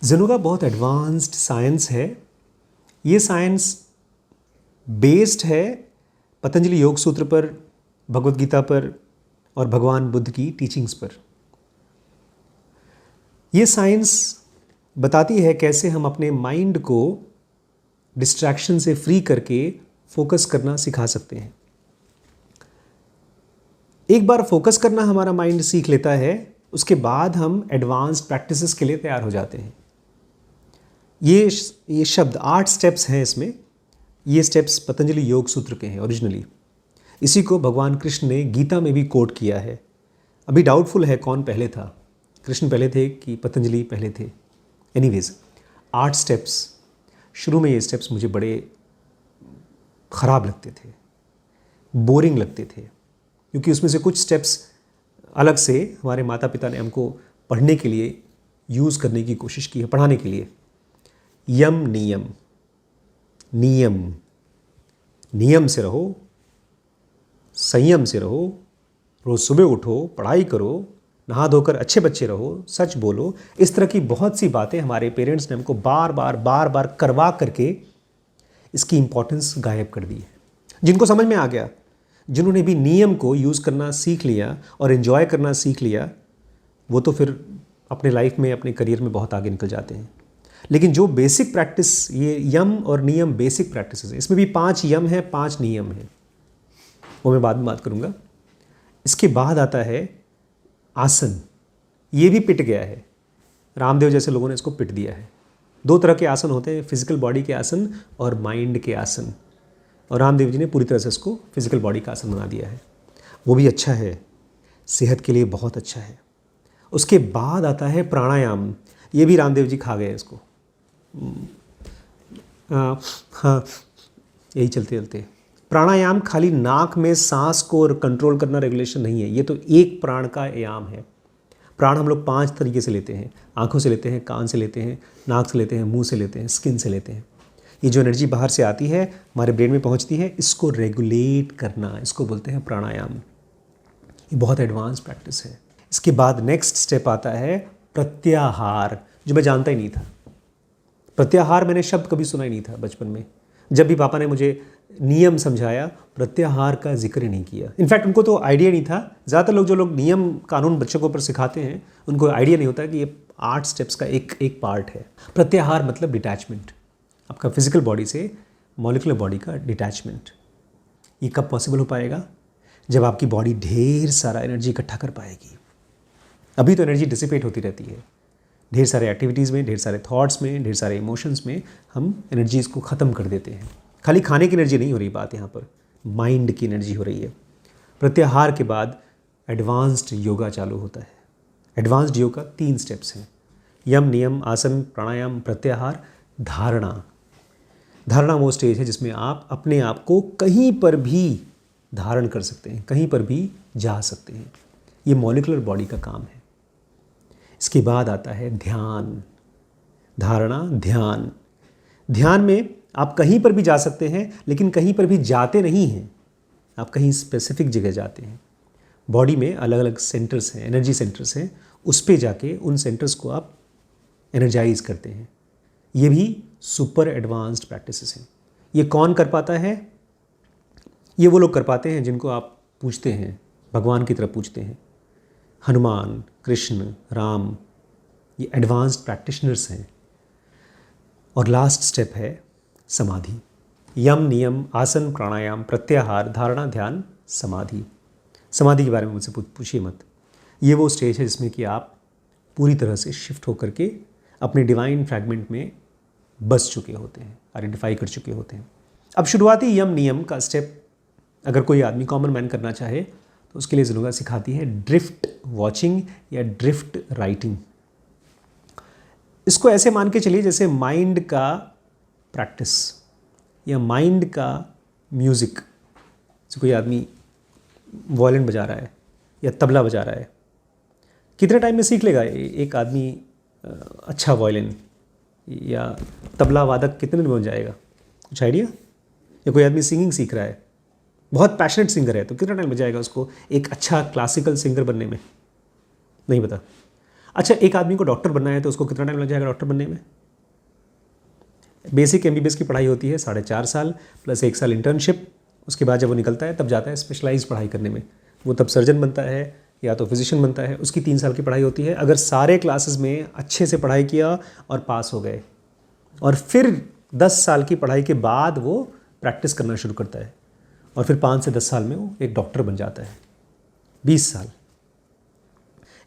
ज़ेनुगा बहुत advanced science है। ये साइंस बेस्ड है पतंजलि योग सूत्र पर, भगवत गीता पर और भगवान बुद्ध की टीचिंग्स पर। ये साइंस बताती है कैसे हम अपने माइंड को डिस्ट्रैक्शन से फ्री करके फोकस करना सिखा सकते हैं। एक बार फोकस करना हमारा माइंड सीख लेता है, उसके बाद हम एडवांस्ड प्रैक्टिसेस के लिए तैयार हो जाते हैं। ये शब्द 8 स्टेप्स हैं इसमें। ये स्टेप्स पतंजलि योग सूत्र के हैं ओरिजिनली। इसी को भगवान कृष्ण ने गीता में भी कोट किया है। अभी डाउटफुल है कौन पहले था, कृष्ण पहले थे कि पतंजलि पहले थे। Anyways 8 steps. शुरू में ये स्टेप्स मुझे बड़े ख़राब लगते थे, बोरिंग लगते थे, क्योंकि उसमें से कुछ स्टेप्स अलग से हमारे माता पिता ने हमको पढ़ने के लिए यूज़ करने की कोशिश की है, पढ़ाने के लिए। यम नियम, नियम नियम से रहो, संयम से रहो, रोज़ सुबह उठो, पढ़ाई करो, नहा धोकर अच्छे बच्चे रहो, सच बोलो। इस तरह की बहुत सी बातें हमारे पेरेंट्स ने हमको बार बार करवा करके इसकी इम्पोर्टेंस गायब कर दी है। जिनको समझ में आ गया, जिन्होंने भी नियम को यूज़ करना सीख लिया और एंजॉय करना सीख लिया, वो तो फिर अपने लाइफ में, अपने करियर में बहुत आगे निकल जाते हैं। लेकिन जो बेसिक प्रैक्टिस, ये यम और नियम बेसिक प्रैक्टिस है। इसमें भी 5 यम है, 5 नियम है, वो मैं बाद में बात करूँगा। इसके बाद आता है आसन। ये भी पिट गया है, रामदेव जैसे लोगों ने इसको पिट दिया है। 2 तरह के आसन होते हैं, फिजिकल बॉडी के आसन और माइंड के आसन, और रामदेव जी ने पूरी तरह से इसको फिजिकल बॉडी का आसन बना दिया है। वो भी अच्छा है, सेहत के लिए बहुत अच्छा है। उसके बाद आता है प्राणायाम। ये भी रामदेव जी खा गए इसको। हाँ, यही चलते चलते प्राणायाम खाली नाक में सांस को कंट्रोल करना रेगुलेशन नहीं है, ये तो एक प्राण का आयाम है। प्राण हम लोग 5 तरीके से लेते हैं, आंखों से लेते हैं, कान से लेते हैं, नाक से लेते हैं, मुंह से लेते हैं, स्किन से लेते हैं। ये जो एनर्जी बाहर से आती है, हमारे ब्रेन में पहुंचती है, इसको रेगुलेट करना, इसको बोलते हैं प्राणायाम। ये बहुत एडवांस प्रैक्टिस है। इसके बाद नेक्स्ट स्टेप आता है प्रत्याहार, जो मैं जानता ही नहीं था। प्रत्याहार मैंने शब्द कभी सुना ही नहीं था बचपन में। जब भी पापा ने मुझे नियम समझाया, प्रत्याहार का जिक्र ही नहीं किया। इनफैक्ट उनको तो आइडिया नहीं था। ज़्यादातर लोग, जो लोग नियम कानून बच्चों को ऊपर सिखाते हैं, उनको आइडिया नहीं होता कि ये 8 स्टेप्स का एक पार्ट है। प्रत्याहार मतलब डिटैचमेंट, आपका फिजिकल बॉडी से मॉलिक्यूलर बॉडी का डिटैचमेंट। ये कब पॉसिबल हो पाएगा? जब आपकी बॉडी ढेर सारा एनर्जी इकट्ठा कर पाएगी। अभी तो एनर्जी डिसिपेट होती रहती है, ढेर सारे एक्टिविटीज़ में, ढेर सारे थॉट्स में, ढेर सारे इमोशंस में हम एनर्जीज़ को ख़त्म कर देते हैं। खाली खाने की एनर्जी नहीं हो रही बात, यहाँ पर माइंड की एनर्जी हो रही है। प्रत्याहार के बाद एडवांस्ड योगा चालू होता है। एडवांस्ड योगा 3 स्टेप्स हैं, यम नियम आसन प्राणायाम प्रत्याहार धारणा। धारणा वो स्टेज है जिसमें आप अपने आप को कहीं पर भी धारण कर सकते हैं, कहीं पर भी जा सकते हैं। ये मॉलिक्यूलर बॉडी का काम है। इसके बाद आता है ध्यान। धारणा, ध्यान। ध्यान में आप कहीं पर भी जा सकते हैं, लेकिन कहीं पर भी जाते नहीं हैं, आप कहीं स्पेसिफिक जगह जाते हैं। बॉडी में अलग अलग सेंटर्स हैं, एनर्जी सेंटर्स हैं, उस पे जाके उन सेंटर्स को आप एनर्जाइज करते हैं। ये भी सुपर एडवांस्ड प्रैक्टिसेस हैं। ये कौन कर पाता है? ये वो लोग कर पाते हैं जिनको आप पूछते हैं, भगवान की तरफ पूछते हैं। हनुमान, कृष्ण, राम, ये एडवांस्ड प्रैक्टिशनर्स हैं। और लास्ट स्टेप है समाधि। यम नियम आसन प्राणायाम प्रत्याहार धारणा ध्यान समाधि। समाधि के बारे में मुझसे पूछिए मत। ये वो स्टेज है जिसमें कि आप पूरी तरह से शिफ्ट होकर के अपने डिवाइन फ्रैगमेंट में बस चुके होते हैं, आइडेंटिफाई कर चुके होते हैं। अब शुरुआती यम नियम का स्टेप अगर कोई आदमी कॉमन मैन करना चाहे तो उसके लिए ज़रूर सिखाती है ड्रिफ्ट वॉचिंग या ड्रिफ्ट राइटिंग। इसको ऐसे मान के चलिए जैसे माइंड का प्रैक्टिस या माइंड का म्यूज़िक। जैसे कोई आदमी वायलिन बजा रहा है या तबला बजा रहा है, कितने टाइम में सीख लेगा एक आदमी अच्छा वायलिन या तबला वादक कितने दिन बन जाएगा? कुछ आइडिया? या कोई आदमी सिंगिंग सीख रहा है, बहुत पैशनेट सिंगर है, तो कितना टाइम लग जाएगा उसको एक अच्छा क्लासिकल सिंगर बनने में? नहीं पता। अच्छा, एक आदमी को डॉक्टर बनना है तो उसको कितना टाइम लग जाएगा डॉक्टर बनने में? बेसिक MBBS की पढ़ाई होती है 4.5 साल प्लस 1 साल इंटर्नशिप। उसके बाद जब वो निकलता है तब जाता है स्पेशलाइज पढ़ाई करने में। वो तब सर्जन बनता है या तो फिजिशियन बनता है। उसकी 3 साल की पढ़ाई होती है। अगर सारे क्लासेस में अच्छे से पढ़ाई किया और पास हो गए, और फिर 10 साल की पढ़ाई के बाद वो प्रैक्टिस करना शुरू करता है, और फिर 5 से 10 साल में वो एक डॉक्टर बन जाता है। 20 साल।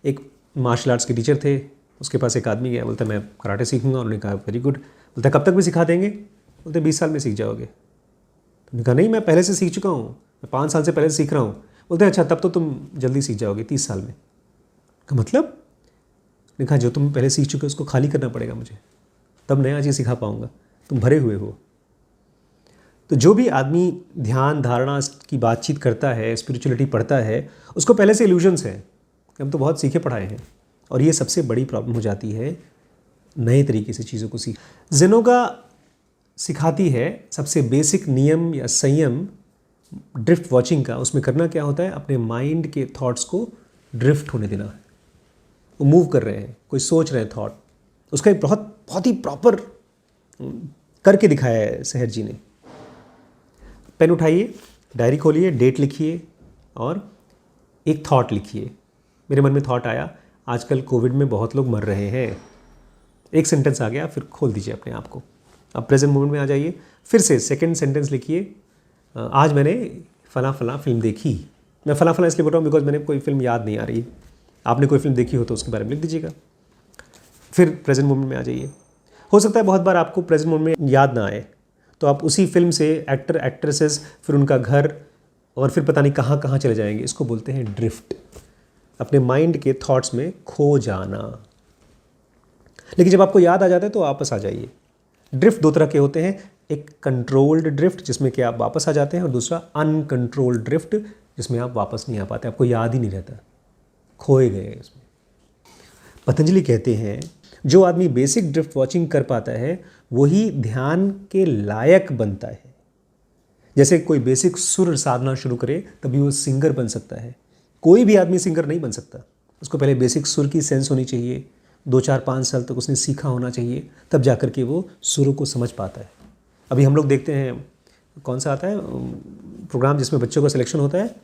एक मार्शल आर्ट्स के टीचर थे, उसके पास एक आदमी गया, बोलता मैं कराटे सीखूंगा। उन्होंने कहा वेरी गुड। बोलता कब तक भी सिखा देंगे? बोलते 20 साल में सीख जाओगे। तो उन्होंने कहा नहीं, मैं पहले से सीख चुका हूँ, मैं 5 साल से पहले से सीख रहा हूँ। बोलते अच्छा, तब तो तुम जल्दी सीख जाओगे 30 साल में। का मतलब? मैंने कहा जो तुम पहले सीख चुके हो उसको खाली करना पड़ेगा मुझे, तब नया चीज़ सिखा पाऊँगा। तुम भरे हुए हो। तो जो भी आदमी ध्यान धारणा की बातचीत करता है, स्पिरिचुअलिटी पढ़ता है, उसको पहले से इल्यूजन्स हैं कि हम तो बहुत सीखे पढ़ाए हैं। और ये सबसे बड़ी प्रॉब्लम हो जाती है नए तरीके से चीज़ों को सीख। जेनोगा सिखाती है सबसे बेसिक नियम या संयम ड्रिफ्ट वॉचिंग का। उसमें करना क्या होता है, अपने माइंड के थॉट्स को ड्रिफ्ट होने देना है। वो मूव कर रहे हैं, कोई सोच रहे हैं थॉट, उसका एक बहुत ही प्रॉपर करके दिखाया है सहर जी ने। पेन उठाइए, डायरी खोलिए, डेट लिखिए और एक थॉट लिखिए। मेरे मन में थॉट आया, आजकल कोविड में बहुत लोग मर रहे हैं। एक सेंटेंस आ गया, फिर खोल दीजिए अपने आप को। अब प्रेजेंट मोमेंट में आ जाइए, फिर से सेकंड सेंटेंस लिखिए, आज मैंने फला फिल्म देखी। मैं फला इसलिए बोल रहा हूँ बिकॉज मैंने कोई फिल्म याद नहीं आ रही। आपने कोई फिल्म देखी हो तो उसके बारे में लिख दीजिएगा। फिर प्रेजेंट मोमेंट में आ जाइए। हो सकता है बहुत बार आपको प्रेजेंट मोमेंट में याद ना आए, तो आप उसी फिल्म से एक्टर एक्ट्रेसेस, फिर उनका घर, और फिर पता नहीं कहाँ कहाँ चले जाएंगे। इसको बोलते हैं ड्रिफ्ट, अपने माइंड के थॉट्स में खो जाना। लेकिन जब आपको याद आ जाता है तो वापस आ जाइए। ड्रिफ्ट 2 तरह के होते हैं, एक कंट्रोल्ड ड्रिफ्ट जिसमें कि आप वापस आ जाते हैं, और दूसरा अनकंट्रोल्ड ड्रिफ्ट जिसमें आप वापस नहीं आ पाते, आपको याद ही नहीं रहता, खोए गए इसमें। पतंजलि कहते हैं जो आदमी बेसिक ड्रिफ्ट वॉचिंग कर पाता है वही ध्यान के लायक बनता है। जैसे कोई बेसिक सुर साधना शुरू करे तभी वो सिंगर बन सकता है। कोई भी आदमी सिंगर नहीं बन सकता, उसको पहले बेसिक सुर की सेंस होनी चाहिए। 2, 4, 5 साल तक उसने सीखा होना चाहिए, तब जाकर के वो सुरों को समझ पाता है। अभी हम लोग देखते हैं, कौन सा आता है प्रोग्राम जिसमें बच्चों का सिलेक्शन होता है,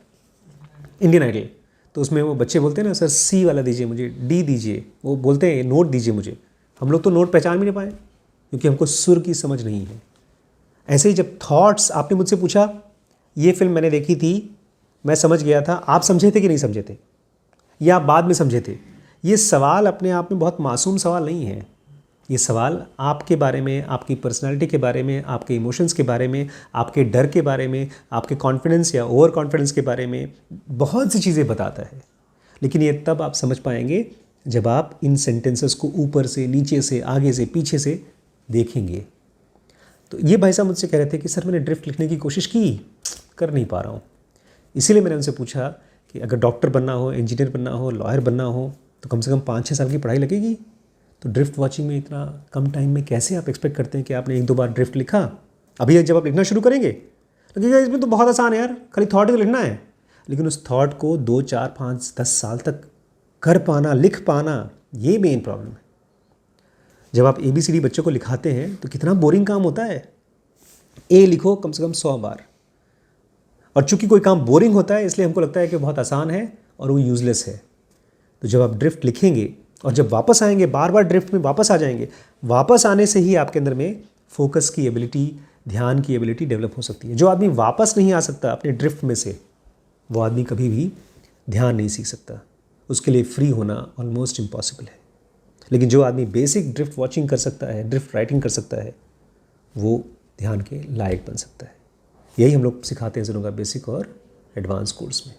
इंडियन आइडल। तो उसमें वो बच्चे बोलते हैं ना, सर सी वाला दीजिए मुझे, डी दीजिए, वो बोलते हैं नोट दीजिए मुझे। हम लोग तो नोट पहचान भी नहीं पाए क्योंकि हमको सुर की समझ नहीं है। ऐसे ही जब थॉट्स, आपने मुझसे पूछा ये फिल्म मैंने देखी थी, मैं समझ गया था, आप समझे थे कि नहीं समझे थे, या आप बाद में समझे थे? ये सवाल अपने आप में बहुत मासूम सवाल नहीं है। ये सवाल आपके बारे में, आपकी पर्सनालिटी के बारे में, आपके इमोशंस के बारे में, आपके डर के बारे में, आपके कॉन्फिडेंस या ओवर कॉन्फिडेंस के बारे में बहुत सी चीज़ें बताता है। लेकिन ये तब आप समझ पाएंगे जब आप इन सेंटेंसेस को ऊपर से, नीचे से, आगे से, पीछे से देखेंगे। तो ये भाई साहब मुझसे कह रहे थे कि सर मैंने ड्रिफ्ट लिखने की कोशिश की, कर नहीं पा रहा हूँ। इसीलिए मैंने उनसे पूछा कि अगर डॉक्टर बनना हो, इंजीनियर बनना हो, लॉयर बनना हो तो कम से कम 5-6 साल की पढ़ाई लगेगी। तो ड्रिफ्ट वॉचिंग में इतना कम टाइम में कैसे आप एक्सपेक्ट करते हैं कि आपने 1-2 बार ड्रिफ्ट लिखा? अभी जब आप लिखना शुरू करेंगे लगेगा इसमें तो बहुत आसान है यार, खाली थॉट ही तो लिखना है। लेकिन उस थॉट को 2, 4, 5, 10 साल तक कर पाना, लिख पाना, ये मेन प्रॉब्लम है। जब आप ABCD बच्चों को लिखाते हैं तो कितना बोरिंग काम होता है। ए लिखो कम से कम 100 बार, और चूंकि कोई काम बोरिंग होता है इसलिए हमको लगता है कि बहुत आसान है और वो यूजलेस है। तो जब आप ड्रिफ्ट लिखेंगे और जब वापस आएंगे, बार बार ड्रिफ्ट में वापस आ जाएंगे, वापस आने से ही आपके अंदर में फोकस की एबिलिटी, ध्यान की एबिलिटी डेवलप हो सकती है। जो आदमी वापस नहीं आ सकता अपने ड्रिफ्ट में से, वो आदमी कभी भी ध्यान नहीं सीख सकता। उसके लिए फ्री होना ऑलमोस्ट इम्पॉसिबल है। लेकिन जो आदमी बेसिक ड्रिफ्ट वॉचिंग कर सकता है, ड्रिफ्ट राइटिंग कर सकता है, वो ध्यान के लायक बन सकता है। यही हम लोग सिखाते हैं जेनोगा बेसिक और एडवांस कोर्स में।